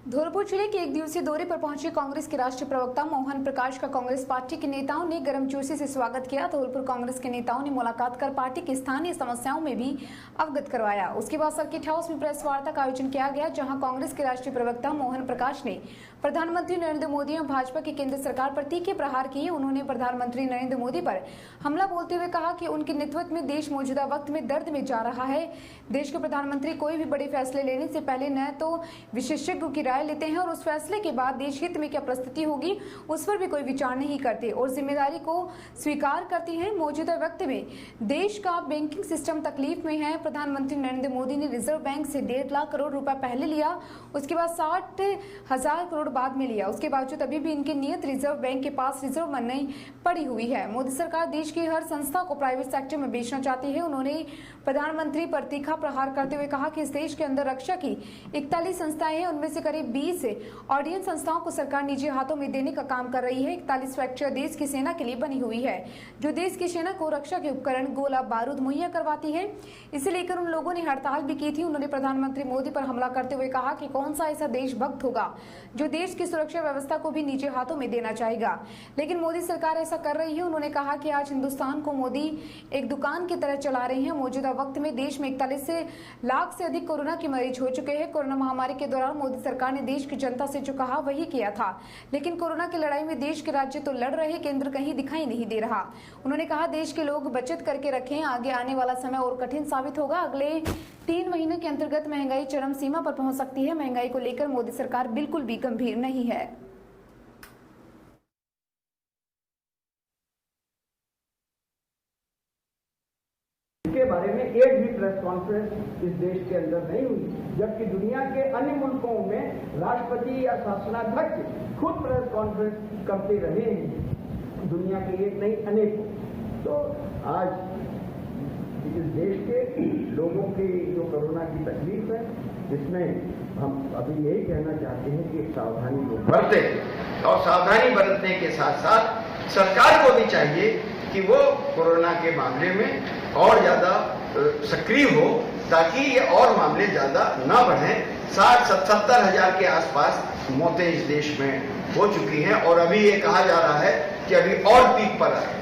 धौलपुर जिले के एक दिवसीय दौरे पर पहुंचे कांग्रेस के राष्ट्रीय प्रवक्ता मोहन प्रकाश का कांग्रेस पार्टी के नेताओं ने गर्मजोशी से स्वागत किया। धौलपुर कांग्रेस के नेताओं ने मुलाकात कर पार्टी की स्थानीय समस्याओं में भी अवगत करवाया। उसके बाद सर्किट हाउस में प्रेस वार्ता का आयोजन किया गया, जहां कांग्रेस के राष्ट्रीय प्रवक्ता मोहन प्रकाश ने प्रधानमंत्री नरेंद्र मोदी और भाजपा की केंद्र सरकार पर तीखे प्रहार किए। उन्होंने प्रधानमंत्री नरेंद्र मोदी पर हमला बोलते हुए कहा कि उनके नेतृत्व में देश मौजूदा वक्त में दर्द में जा रहा है। देश के प्रधानमंत्री कोई भी बड़े फैसले लेने से पहले न तो विशेषज्ञों की राय लेते हैं और उस फैसले के बाद देश हित में क्या परिस्थिति होगी उस पर भी कोई विचार नहीं करते और जिम्मेदारी को स्वीकार करती है। मौजूदा वक्त में देश का बैंकिंग सिस्टम तकलीफ में है। प्रधानमंत्री नरेंद्र मोदी ने रिजर्व बैंक से 1.5 लाख करोड़ रुपए पहले लिया, उसके बाद 60,000 करोड़ बाद में लिया। उसके बावजूद अभी भी इनके नियत रिजर्व बैंक के पास रिजर्व मनी पड़ी हुई है। मोदी सरकार देश की हर संस्था को प्राइवेट सेक्टर में बेचना चाहती है। उन्होंने प्रधानमंत्री पर तीखा प्रहार करते हुए कहा कि इस देश के अंदर रक्षा की 41 संस्थाएं हैं, उनमें से करीब 20 ऑर्डिनेंस संस्थाओं को सरकार निजी हाथों में देने का काम कर रही है। 41 फैक्ट्रियां देश की सेना के लिए बनी हुई है, जो देश की सेना को रक्षा के उपकरण, गोला बारूद मुहैया करवाती है। इसे लेकर उन लोगों ने हड़ताल भी की थी। उन्होंने प्रधानमंत्री मोदी पर हमला करते हुए कहा कि कौन सा ऐसा देशभक्त होगा जो देश की सुरक्षा व्यवस्था को भी निजी हाथों में देना चाहेगा, लेकिन मोदी सरकार ऐसा कर रही है। उन्होंने कहा कि आज हिंदुस्तान को मोदी एक दुकान की तरह चला रहे हैं। मौजूदा वक्त में देश में 41 लाख से अधिक कोरोना के मरीज हो चुके हैं। कोरोना महामारी के दौरान मोदी सरकार ने देश की जनता से जो कहा वही किया था, लेकिन कोरोना की लड़ाई में देश के राज्य तो लड़ रहे, केंद्र कहीं दिखाई नहीं दे रहा। उन्होंने कहा देश के लोग बचत करके रखें, आगे आने वाला समय और कठिन साबित होगा। अगले 3 महीने के अंतर्गत महंगाई चरम सीमा पर पहुंच सकती है। महंगाई को लेकर मोदी सरकार बिल्कुल भी गंभीर नहीं है। इसके बारे में एक भी प्रेस कॉन्फ्रेंस इस देश के अंदर नहीं हुई, जबकि दुनिया के अन्य मुल्कों में राष्ट्रपति या शासनाध्यक्ष खुद प्रेस कॉन्फ्रेंस करते रहे हैं। दुनिया के एक नहीं अनेकों। तो आज इस देश के लोगों की जो कोरोना की तकलीफ है, जिसमें हम अभी यही कहना चाहते हैं कि सावधानी को बरते और सावधानी बरतने के साथ साथ सरकार को भी चाहिए कि वो कोरोना के मामले में और ज्यादा सक्रिय हो, ताकि ये और मामले ज्यादा न बढ़ें। 60-70 हजार के आसपास मौतें इस देश में हो चुकी हैं और अभी ये कहा जा रहा है कि अभी और पीक पर है।